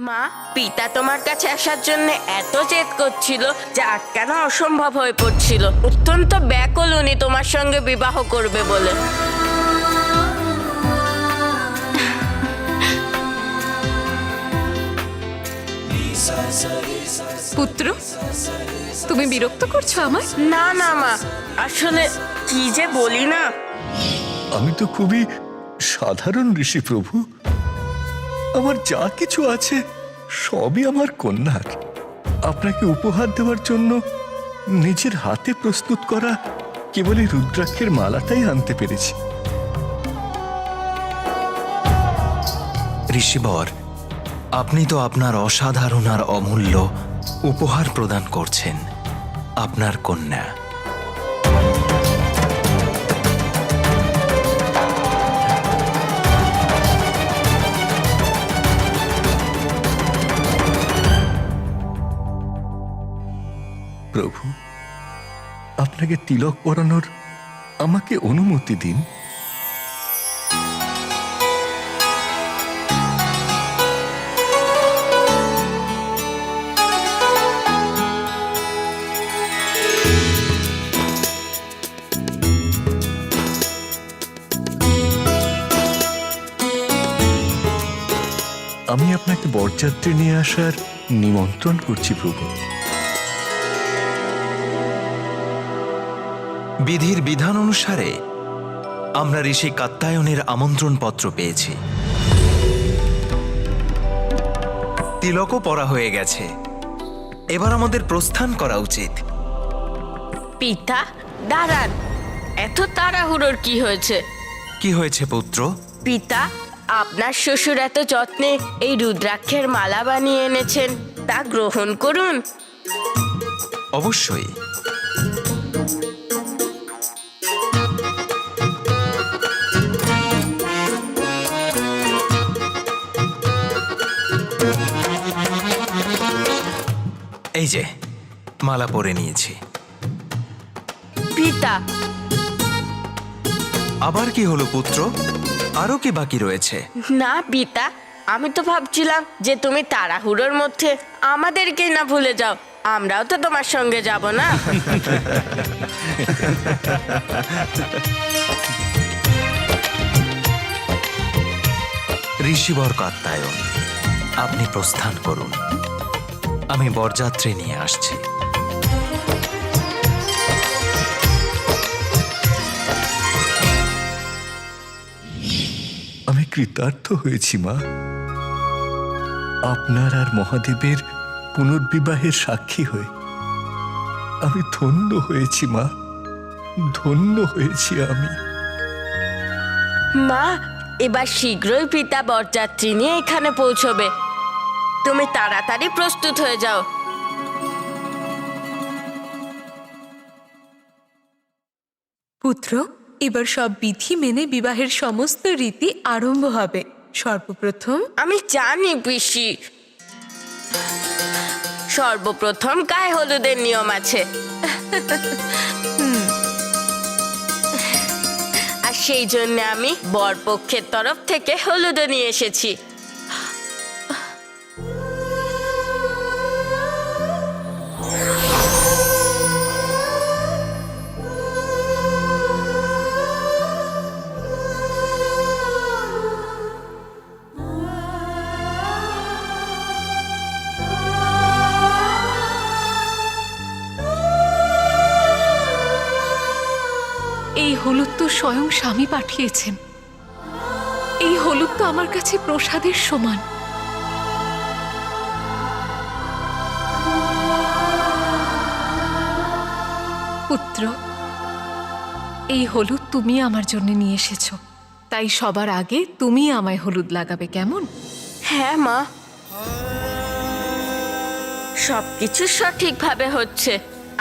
মা, পিতা তোমার কাছে আসার জন্য এত জেদ করছিল যে আটকানো অসম্ভব হয়ে পড়ছিল। অত্যন্ত ব্যাকুল উনি তোমার সঙ্গে বিবাহ করবে বলে। পুত্র, তুমি বিরক্ত করছো আমায়? না না মা, আসলে কি যে বলি না। আমি তো খুবই সাধারণ ঋষি প্রভু। আমার যা কিছু আছে সবই আমার কন্যার। আপনাকে উপহার দেওয়ার জন্য নিজের হাতে প্রস্তুত করা কেবলই রুদ্রাক্ষের মালাটাই আনতে পেরেছি। ঋষিবর, আপনি তো আপনার অসাধারণ আর অমূল্য উপহার প্রদান করছেন আপনার কন্যা। প্রভু, আপনাকে তিলক পরানোর আমাকে অনুমতি দিন। আমি আপনাকে বরযাত্রী নিয়ে আসার নিমন্ত্রণ করছি প্রভু। বিধির বিধান অনুসারে আমরা ঋষি কাত্যায়নের আমন্ত্রণ পত্র পেয়েছি। তিলকও পরা হয়ে গেছে, এবার আমাদের প্রস্থান করা উচিত। পিতা দাঁড়ান, এত তাড়াহুড়োর কি হয়েছে? কি হয়েছে পুত্র? পিতা, আপনার শ্বশুর এত যত্নে এই রুদ্রাক্ষের মালা বানিয়ে এনেছেন, তা গ্রহণ করুন। অবশ্যই। এই যে মালা পরে নিয়েছি। পিতা, আবার কি হলো পুত্র? আরো কি বাকি রয়েছে? না পিতা, আমি তো ভাবছিলাম যে তুমি তাড়াহুড়োর মধ্যে আমাদেরকে না ভুলে যাও। আমরাও তো তোমার সঙ্গে যাব না। ঋষিবর কাত্যায়ন, আপনি প্রস্থান করুন, আমি বরযাত্রী নিয়ে আসছি। আমি কৃতার্থ হয়েছি মা। আপনার আর মহাদেবের পুনর্বিবাহের সাক্ষী হয়ে আমি ধন্য হয়েছি মা, ধন্য হয়েছি আমি। মা, এবার শীঘ্রই পিতা বরযাত্রী নিয়ে এখানে পৌঁছবে। তুমি তাড়াতাড়ি প্রস্তুত হয়ে যাও। পুত্র, এবার সব বিধি মেনে বিবাহের সমস্ত রীতি আরম্ভ হবে। সর্বপ্রথম আমি জানি পিসি, সর্বপ্রথম গায়ে হলুদের নিয়ম আছে। আর সেই জন্য আমি বরপক্ষের তরফ থেকে হলুদও নিয়ে এসেছি। এই হলুদ তো স্বয়ং স্বামী পাঠিয়েছেন। এই হলুদ তো আমার কাছে প্রসাদের সমান। পুত্র, এই হলুদ তুমি আমার জন্য নিয়ে এসেছো, তাই সবার আগে তুমি আমায় হলুদ লাগাবে, কেমন? হ্যাঁ মা, সবকিছু সঠিকভাবে হচ্ছে।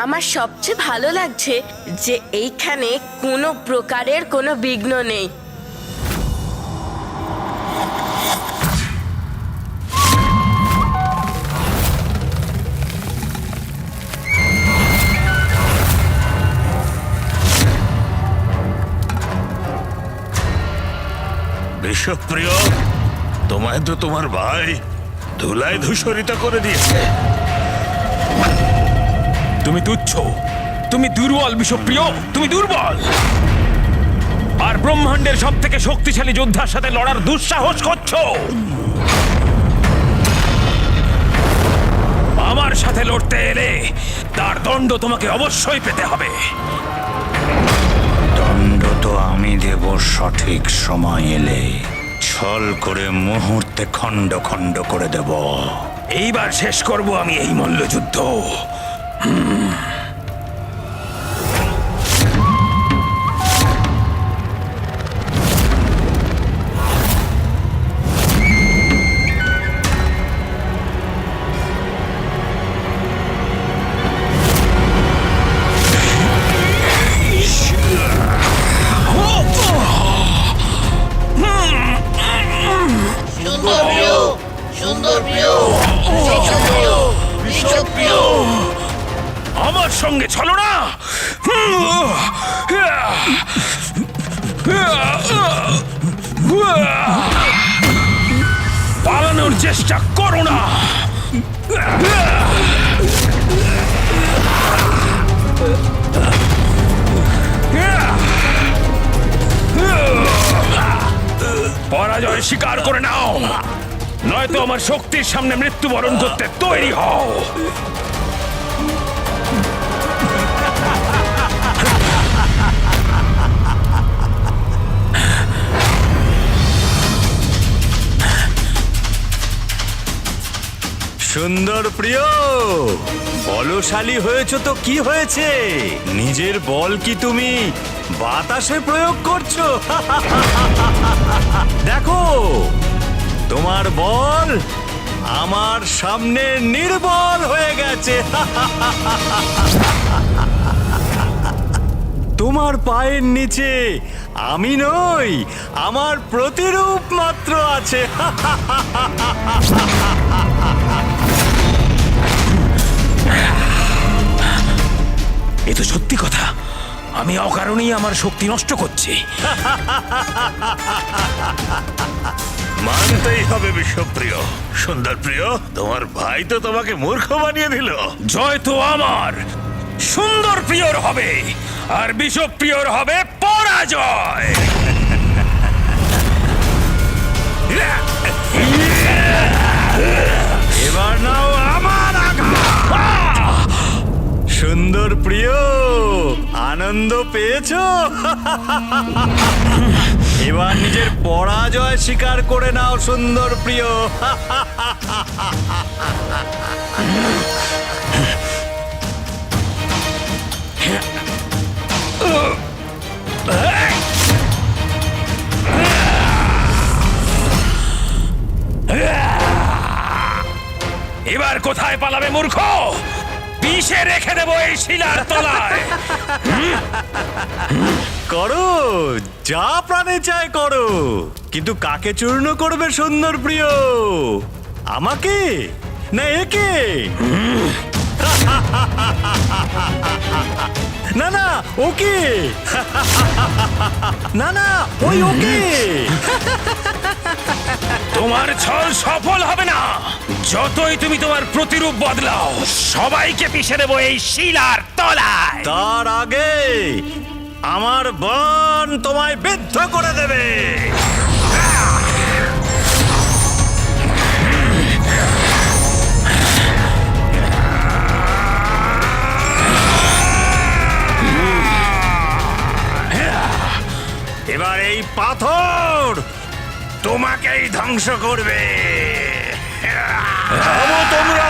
আমার সবচেয়ে ভালো লাগছে যে এইখানে কোনো প্রকারের কোনো বিঘ্ন নেই। বিষপ্রিয়, তোমায় তো তোমার ভাই ধুলায় ধূসরিত করে দিয়েছে। তুমি তুচ্ছ, তুমি দুর্বল বিষপ্রিয়, তুমি দুর্বল। আর ব্রহ্মাণ্ডের সব থেকে শক্তিশালী যোদ্ধার সাথে লড়ার দুঃসাহস করছো। আমার সাথে লড়তে এলে তার দণ্ড তোমাকে অবশ্যই পেতে হবে। দণ্ড তো আমি দেব সঠিক সময় এলে। ছল করে মুহূর্তে খণ্ড খণ্ড করে দেব। এইবার শেষ করব আমি এই মল্লযুদ্ধ। আমার সঙ্গে চলো না। পালানোর চেষ্টা করো না। পরাজয় স্বীকার করে নাও, নয়তো আমার শক্তির সামনে মৃত্যুবরণ করতে তৈরি হও। সুন্দর প্রিয়, বলশালী হয়েছ তো কি হয়েছে? নিজের বল কি তুমি বাতাসে প্রয়োগ করছো? দেখো, তোমার বল আমার সামনে নির্বল হয়ে গেছে। তোমার পায়ের নিচে আমি নই, আমার প্রতিরূপ মাত্র আছে। এ তো সত্যি কথা। আমি অকারণেই আমার শক্তি নষ্ট করছি। মানতেই হবে বিশ্বপ্রিয়। সুন্দর প্রিয়, তোমার ভাই তো তোমাকে মূর্খ বানিয়ে দিল। জয় তো আমার সুন্দর প্রিয়র হবে, আর বিষপ্রিয়র হবে পরাজয়। এবার নাও আমার আঘাত। সুন্দর প্রিয়, আনন্দ পেয়েছো? এবার নিজের পরাজয় স্বীকার করে নাও সুন্দর প্রিয়। এবার কোথায় পালাবে মূর্খ? বিষে রেখে দেবো এই শিলার তলায়। করো, যা প্রাণে চায় করো, কিন্তু কাকে চূর্ণ করবে সুন্দর প্রিয়? আমাকে না একে? না না ওকে, না না ওই ওকে। তোমার ছল সফল হবে না। যতই তুমি তোমার প্রতিরূপ বদলাও, সবাইকে পিষে দেবো এই শিলার তলায়। তার আগে আমার বাণ তোমায় বিদ্ধ করে দেবে। এবার এই পাথর তোমাকেই ধ্বংস করবে। তোমরা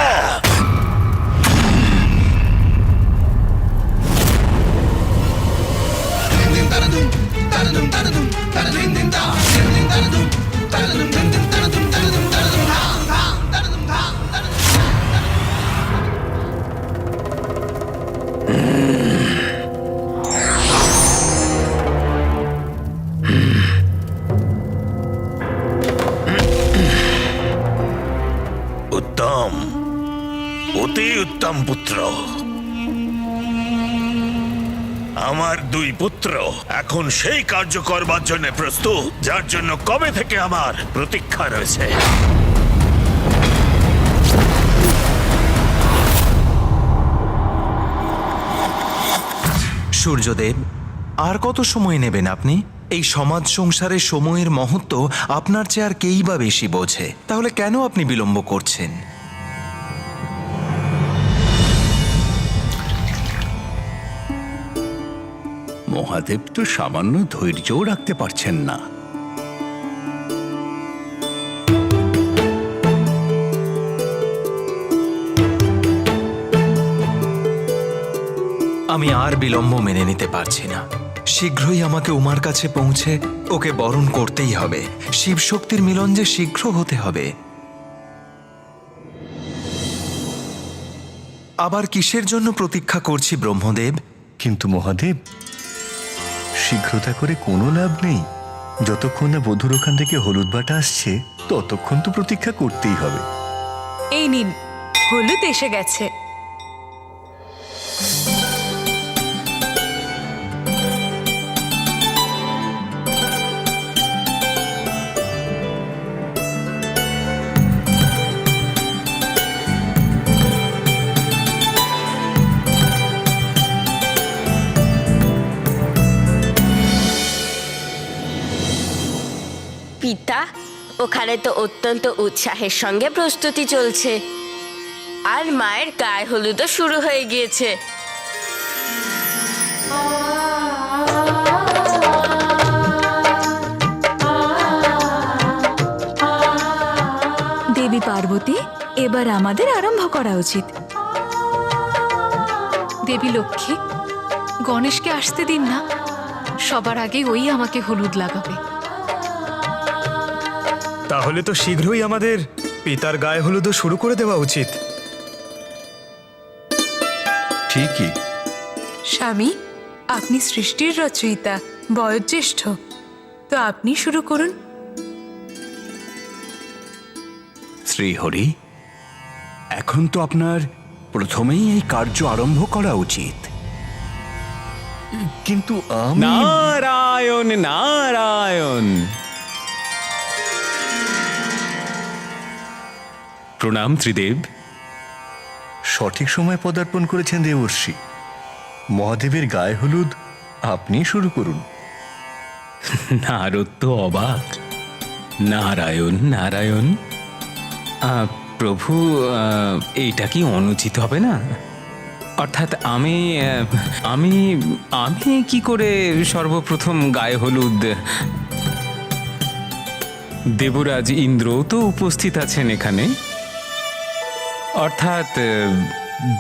উত্তম, অতি উত্তম পুত্র। আমার দুই পুত্র এখন সেই কার্য করবার জন্য প্রস্তুত, যার জন্য কবে থেকে আমার প্রতীক্ষা রয়েছে। সূর্যদেব, আর কত সময় নেবেন আপনি? এই সমাজ সংসারে সময়ের মহত্ব আপনার চেয়ে আর কেই বা বেশি বোঝে। তাহলে কেন আপনি বিলম্ব করছেন? মহাদেব তো সামান্য ধৈর্যও রাখতে পারছেন না। আমি আর বিলম্ব মেনে নিতে পারছি না। শীঘ্রই আমাকে উমার কাছে পৌঁছে ওকে বরণ করতেই হবে। শিবশক্তির মিলন যে শীঘ্র হতে হবে। আবার কিসের জন্য প্রতীক্ষা করছি ব্রহ্মদেব? কিন্তু মহাদেব, শীঘ্রতা করে কোনো লাভ নেই। যতক্ষণ না বধূর ওখান থেকে হলুদ বাটা আসছে ততক্ষণ তো প্রতীক্ষা করতেই হবে। এই নিন, হলুদ এসে গেছে। পিতা, ওখানে তো অত্যন্ত উৎসাহের সঙ্গে প্রস্তুতি চলছে, আর মায়ের গায়ে হলুদও শুরু হয়ে গিয়েছে। দেবী পার্বতী, এবার আমাদের আরম্ভ করা উচিত। দেবী লক্ষ্মী, গণেশকে আসতে দিন না। সবার আগে ওই আমাকে হলুদ লাগাবে। তাহলে তো শীঘ্রই আমাদের পিতার গায়ে হলুদও শুরু করে দেওয়া উচিত। ঠিকই। স্বামী, আপনি সৃষ্টির রচয়িতা, বয়োজ্যেষ্ঠ, তো আপনি শুরু করুন। শ্রীহরি, এখন তো আপনার প্রথমেই এই কার্য আরম্ভ করা উচিত। কিন্তু আমি নারায়ণ নারায়ণ। প্রণাম ত্রিদেব। সঠিক সময় পদার্পণ করেছেন দেবর্ষি। মহাদেবের গায়ে হলুদ আপনি শুরু করুন। নারদ তো অবাক। নারায়ণ নারায়ণ। প্রভু, এইটা কি অনুচিত হবে না? অর্থাৎ আমি আমি আমি কি করে সর্বপ্রথম গায়ে হলুদ? দেবরাজ ইন্দ্র তো উপস্থিত আছেন এখানে। অর্থাৎ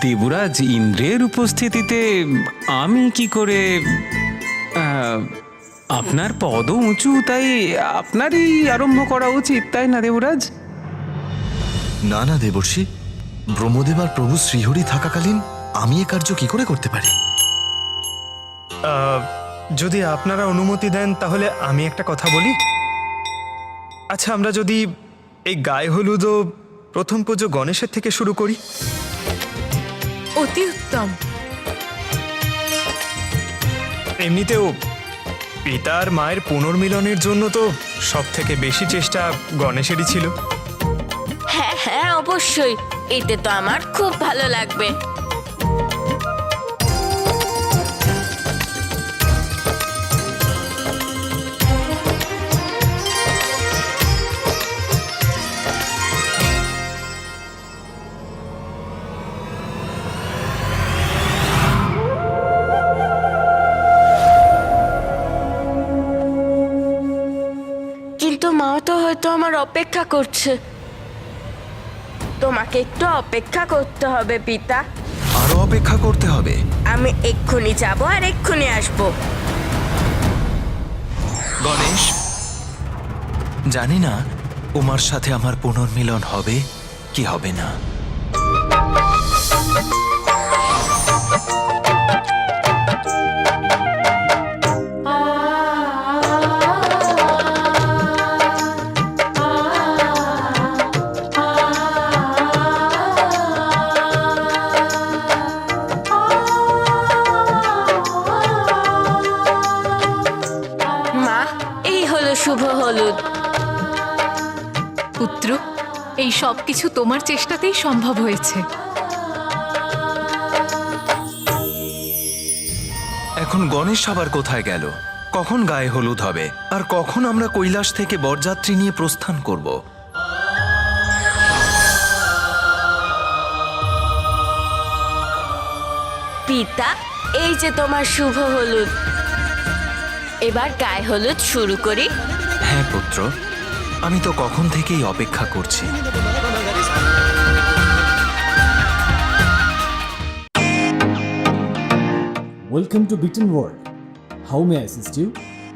দেবরাজ ইন্দ্রের উপস্থিতিতে আমি কি করে? আপনার পদ উঁচু, তাই আপনারই আরম্ভ করা উচিত, তাই না দেবরাজ? না না দেবর্ষি, ব্রহ্মদেব আর প্রভু শ্রীহরি থাকাকালীন আমি এ কার্য কি করে করতে পারি? যদি আপনারা অনুমতি দেন তাহলে আমি একটা কথা বলি। আচ্ছা, আমরা যদি এই গায়ে হলুদও প্রথম পুজো গণেশের থেকে শুরু করি। অতি উত্তম। এমনিতেও পিতার মায়ের পুনর্মিলনের জন্য তো সব থেকে বেশি চেষ্টা গণেশেরই ছিল। হ্যাঁ হ্যাঁ, অবশ্যই, এতে তো আমার খুব ভালো লাগবে। কিন্তু মাও তো হয়তো আমার অপেক্ষা করছে। তোমাকে একটু অপেক্ষা করতে হবে পিতা। আরো অপেক্ষা করতে হবে? আমি এক্ষুনি যাব আর এক্ষুনি আসবো। গণেশ, জানি না উমার সাথে আমার পুনর্মিলন হবে কি হবে না। মা, এই হলো শুভ হলুদ। পুত্র, এই সব কিছু তোমার চেষ্টাতেই সম্ভব হয়েছে। এখন গণেশ আবার কোথায় গেল? কখন গায়ে হলুদ হবে? আর কখন আমরা কৈলাস থেকে বরযাত্রী নিয়ে প্রস্থান করব? পিতা, এই যে তোমার শুভ হলুদ। এবার গায়ে হলুদ শুরু করি। হ্যাঁ পুত্র, আমি তো কখন থেকেই অপেক্ষা করছি। Welcome to Bitten world. How may assist you?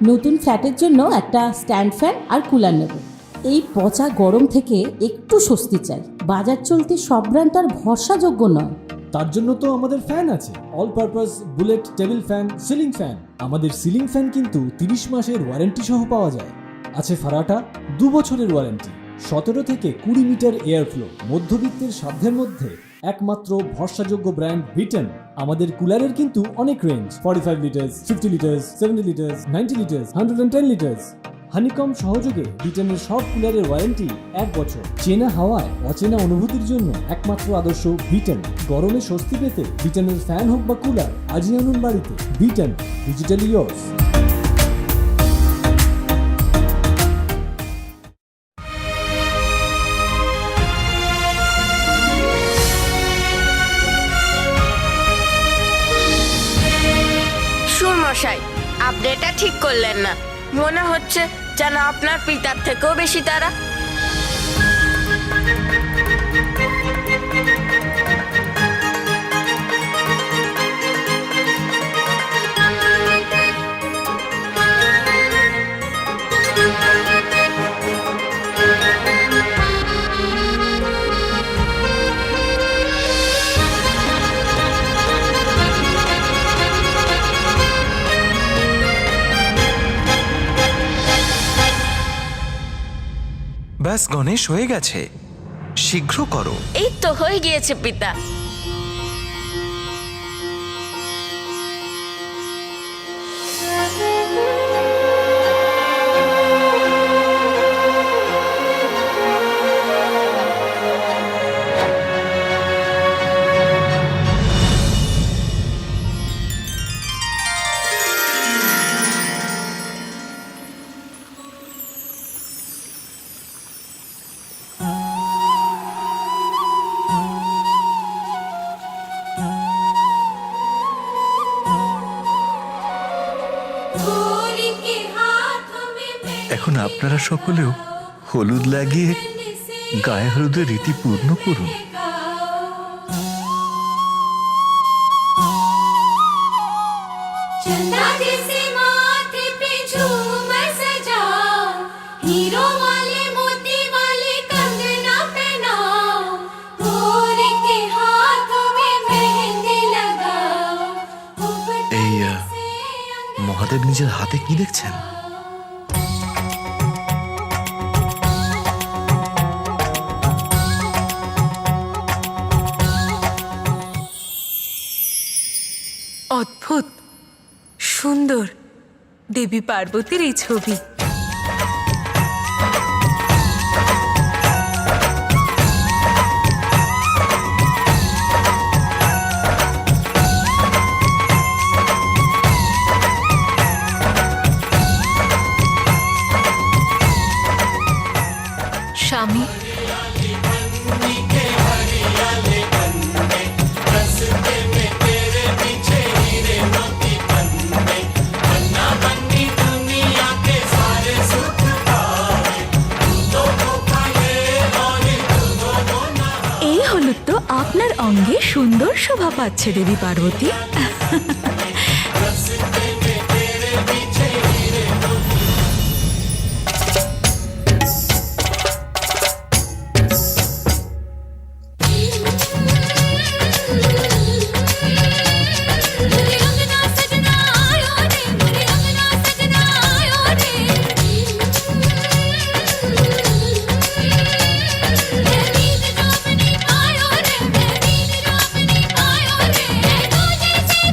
নতুন ফ্ল্যাটের জন্য একটা স্ট্যান্ড ফ্যান আর কুলার নেব। এই পচা গরম থেকে একটু স্বস্তি চাই। বাজার চলতে সব ব্র্যান্ড আর ভরসাযোগ্য নয়। তার জন্য তো আমাদের ফ্যান আছে, all purpose bullet table fan, ceiling fan. আমাদের সিলিং ফ্যান কিন্তু 30 মাসের ওয়ারেন্টি সহ পাওয়া যায়। আছে ফারাটা 2 বছরের ওয়ারেন্টি, 17 থেকে 20 মিটার এয়ার ফ্লো, মধ্যবিত্তের সাধ্যের মধ্যে একমাত্র ভরসাযোগ্য ব্র্যান্ড বিটেন। আমাদের কুলারের কিন্তু অনেক range, 45 litres, 50 litres, 70 litres, 90 litres, 110 litres. Honeycomb সহযোগে বিটেনের সব কুলারের ওয়ারেন্টি 1 বছর। চেনা হাওয়ায় অচেনা অনুভূতির জন্য একমাত্র আদর্শ বিটেন। গরমে স্বস্তি পেতে বিটেনের ফ্যান হোক বা কুলার, আজই আনুন বাড়িতে। Beaten, digitally yours. মশাই, আপনি এটা ঠিক করলেন না। মনে হচ্ছে যেন আপনার পিতার থেকেও বেশি তারা। ব্যাস গণেশ, হয়ে গেছে, শীঘ্র করো। এই তো হয়ে গিয়েছে পিতা। এখন আপনারা সকলেও হলুদ লাগিয়ে গায়ে হলুদের রীতি পূর্ণ করুন। এই মহাদেব নিজের হাতে কি দেখছেন? অদ্ভুত সুন্দর দেবী পার্বতীর এই ছবি। স্বামী, এই হলুদ তো আপনার অঙ্গে সুন্দর শোভা পাচ্ছে দেবী পার্বতী।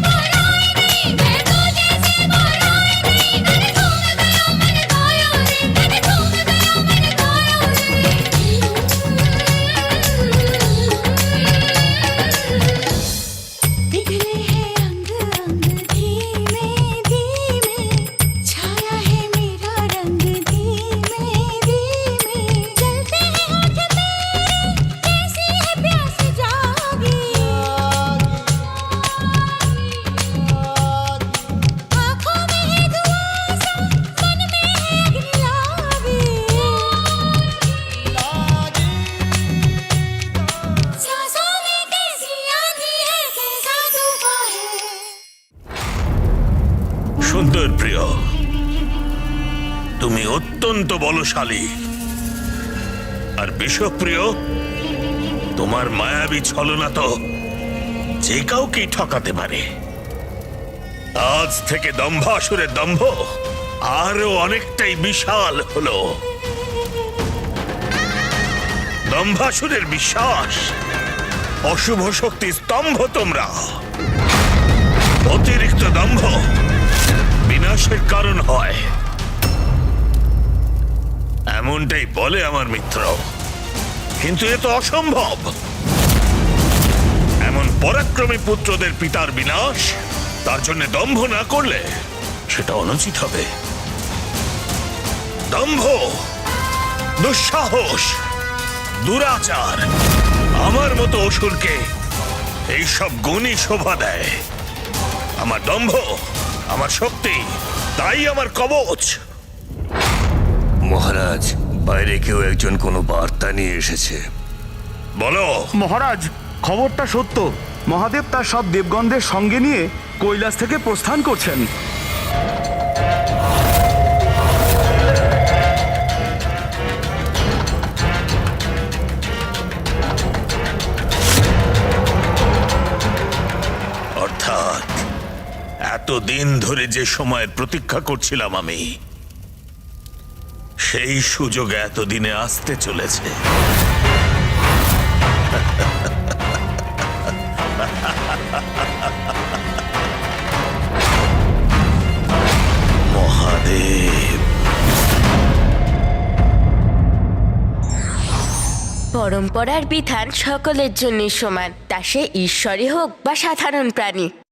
Bora সুন্দর প্রিয়, তুমি অত্যন্ত বলশালী। আর বিষপ্রিয়, তোমার মায়াবী ছলনা তো যে কাউকেই ঠকাতে পারে। আজ থেকে দম্ভাসুরের দম্ভ আরো অনেকটাই বিশাল হলো। দম্ভাসুরের বিশ্বাস অশুভ শক্তি স্তম্ভ তোমরা। অতিরিক্ত দম্ভ বিনাশের কারণ হয়, এমনটাই বলে আমার মিত্র। কিন্তু এ তো অসম্ভব। এমন পরাক্রমী পুত্রদের পিতার বিনাশ, তার জন্য দম্ভ না করলে সেটা অনুচিত হবে। দম্ভ, দুঃসাহস, দুরাচার আমার মতো অসুরকে এইসব গুণই শোভা দেয়। আমার দম্ভ, আমার শক্তি, তাই আমার কবচ। মহারাজ, বাইরে কেউ একজন কোনো বার্তা নিয়ে এসেছে। বলো। মহারাজ, খবরটা সত্য। মহাদেব তার সব দেবগণদের সঙ্গে নিয়ে কৈলাস থেকে প্রস্থান করছেন। অর্থাৎ এতদিন ধরে যে সময়ের প্রতীক্ষা করছিলাম আমি, সেই সুযোগ এতদিনে আসতে চলেছে। মহাদেব। পরম্পরার বিধান সকলের জন্য সমান, তা সে ঈশ্বরই হোক বা সাধারণ প্রাণী।